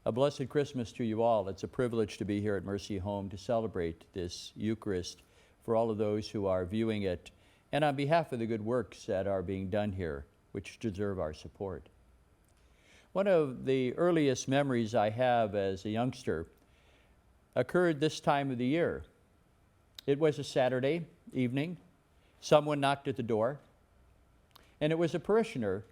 A blessed Christmas to you all. It's a privilege to be here at Mercy Home to celebrate this Eucharist for all of those who are viewing it, and on behalf of the good works that are being done here, which deserve our support. One of the earliest memories I have as a youngster occurred this time of the year. It was a Saturday evening. Someone knocked at the door, and it was a parishioner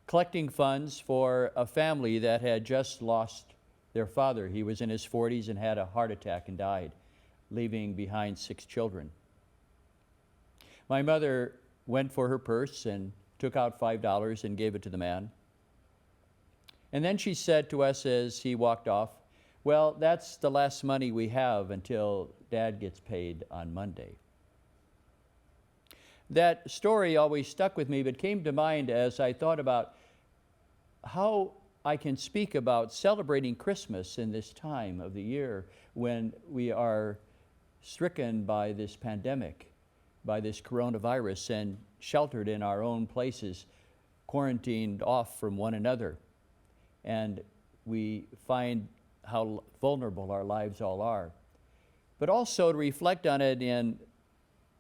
collecting funds for a family that had just lost their father. He was in his 40s and had a heart attack and died, leaving behind 6 children. My mother went for her purse and took out $5 and gave it to the man. And then she said to us as he walked off, "Well, that's the last money we have until Dad gets paid on Monday." That story always stuck with me, but came to mind as I thought about how I can speak about celebrating Christmas in this time of the year when we are stricken by this pandemic, by this coronavirus, and sheltered in our own places, quarantined off from one another. And we find how vulnerable our lives all are. But also to reflect on it in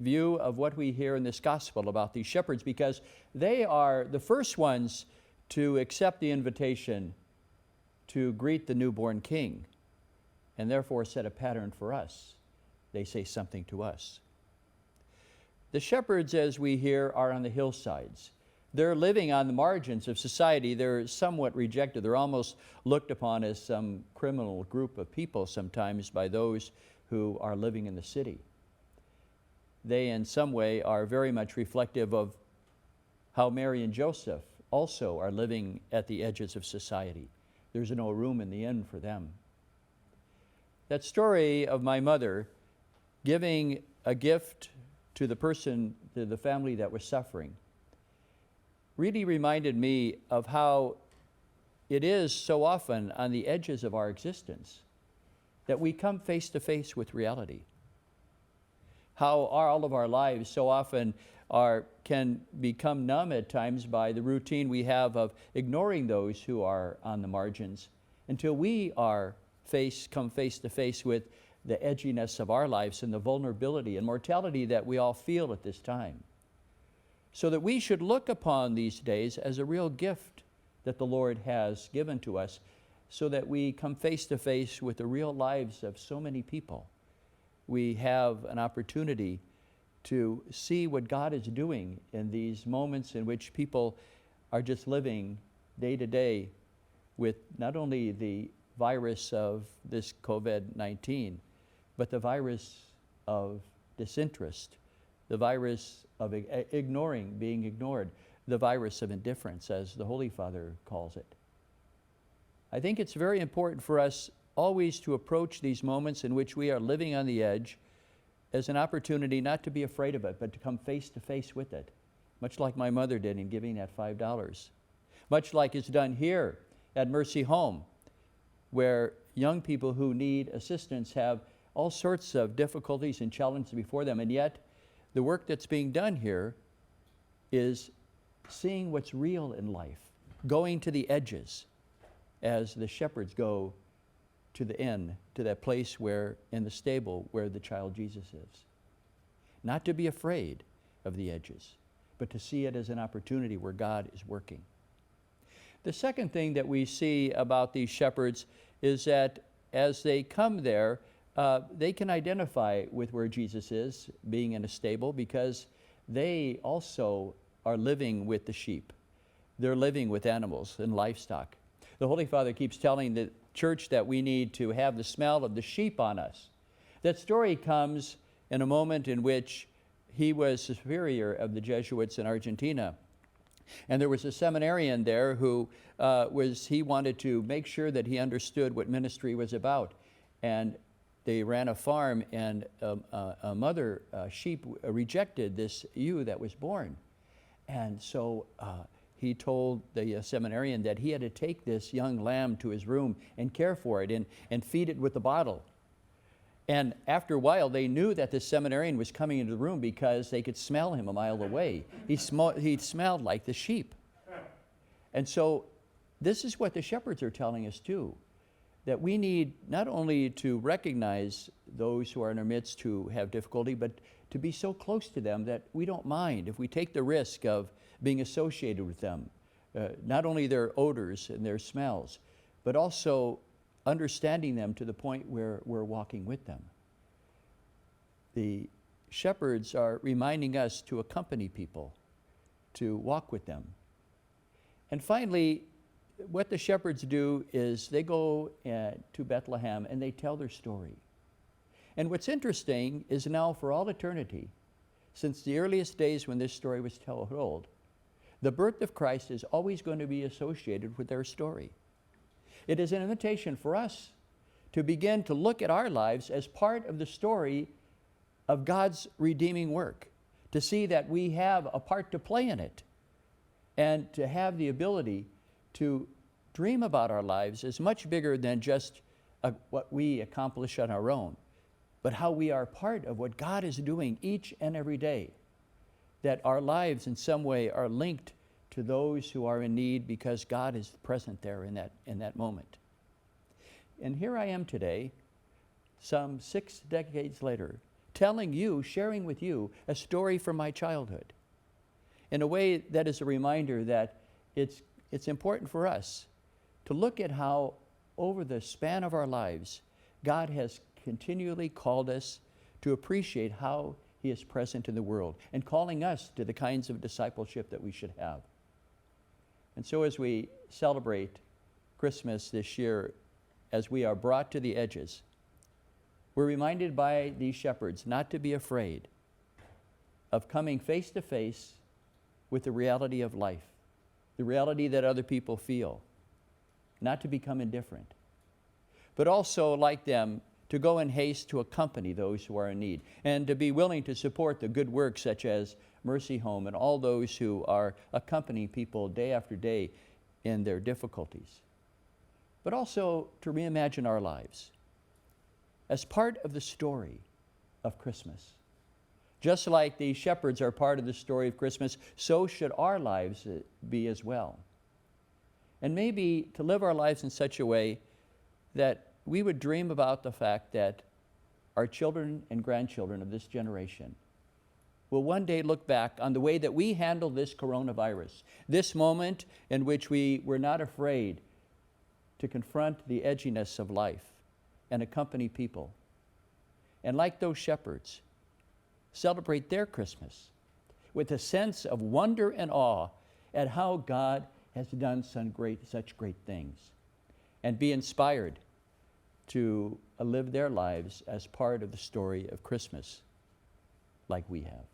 view of what we hear in this gospel about these shepherds, because they are the first ones to accept the invitation to greet the newborn king, and therefore set a pattern for us. They say something to us. The shepherds, as we hear, are on the hillsides. They're living on the margins of society. They're somewhat rejected. They're almost looked upon as some criminal group of people sometimes by those who are living in the city. They in some way are very much reflective of how Mary and Joseph also are living at the edges of society. There's no room in the inn for them. That story of my mother giving a gift to the family that was suffering, really reminded me of how it is so often on the edges of our existence that we come face to face with reality. How all of our lives so often can become numb at times by the routine we have of ignoring those who are on the margins until we come face to face with the edginess of our lives and the vulnerability and mortality that we all feel at this time. So that we should look upon these days as a real gift that the Lord has given to us, so that we come face to face with the real lives of so many people. We have an opportunity to see what God is doing in these moments in which people are just living day to day with not only the virus of this COVID-19, but the virus of disinterest, the virus of being ignored, the virus of indifference, as the Holy Father calls it. I think it's very important for us always to approach these moments in which we are living on the edge as an opportunity not to be afraid of it, but to come face to face with it, much like my mother did in giving that $5. Much like it's done here at Mercy Home, where young people who need assistance have all sorts of difficulties and challenges before them, and yet the work that's being done here is seeing what's real in life, going to the edges as the shepherds go to the inn, to that place where, in the stable, where the child Jesus is. Not to be afraid of the edges, but to see it as an opportunity where God is working. The second thing that we see about these shepherds is that as they come there, they can identify with where Jesus is, being in a stable, because they also are living with the sheep. They're living with animals and livestock. The Holy Father keeps telling the church that we need to have the smell of the sheep on us. That story comes in a moment in which he was superior of the Jesuits in Argentina. And there was a seminarian there who he wanted to make sure that he understood what ministry was about. And they ran a farm, and a mother sheep rejected this ewe that was born. And so he told the seminarian that he had to take this young lamb to his room and care for it and feed it with a bottle. And after a while, they knew that the seminarian was coming into the room because they could smell him a mile away. He smelled like the sheep. And so this is what the shepherds are telling us too. that we need not only to recognize those who are in our midst who have difficulty, but to be so close to them that we don't mind if we take the risk of being associated with them. Not only their odors and their smells, but also understanding them to the point where we're walking with them. The shepherds are reminding us to accompany people, to walk with them. And finally, what the shepherds do is they go to Bethlehem and they tell their story. And what's interesting is now for all eternity, since the earliest days when this story was told, the birth of Christ is always going to be associated with their story. It is an invitation for us to begin to look at our lives as part of the story of God's redeeming work, to see that we have a part to play in it, and to have the ability to dream about our lives as much bigger than just what we accomplish on our own, but how we are part of what God is doing each and every day, that our lives in some way are linked to those who are in need because God is present there in that moment. And here I am today, some 6 decades later, telling you, sharing with you a story from my childhood in a way that is a reminder that it's important for us to look at how over the span of our lives, God has continually called us to appreciate how He is present in the world and calling us to the kinds of discipleship that we should have. And so as we celebrate Christmas this year, as we are brought to the edges, we're reminded by these shepherds not to be afraid of coming face to face with the reality of life, the reality that other people feel, not to become indifferent, but also, like them, to go in haste to accompany those who are in need, and to be willing to support the good works such as Mercy Home and all those who are accompanying people day after day in their difficulties, but also to reimagine our lives as part of the story of Christmas. Just like the shepherds are part of the story of Christmas, so should our lives be as well. And maybe to live our lives in such a way that we would dream about the fact that our children and grandchildren of this generation will one day look back on the way that we handled this coronavirus, this moment in which we were not afraid to confront the edginess of life and accompany people. And like those shepherds, celebrate their Christmas with a sense of wonder and awe at how God has done such great things, and be inspired to live their lives as part of the story of Christmas like we have.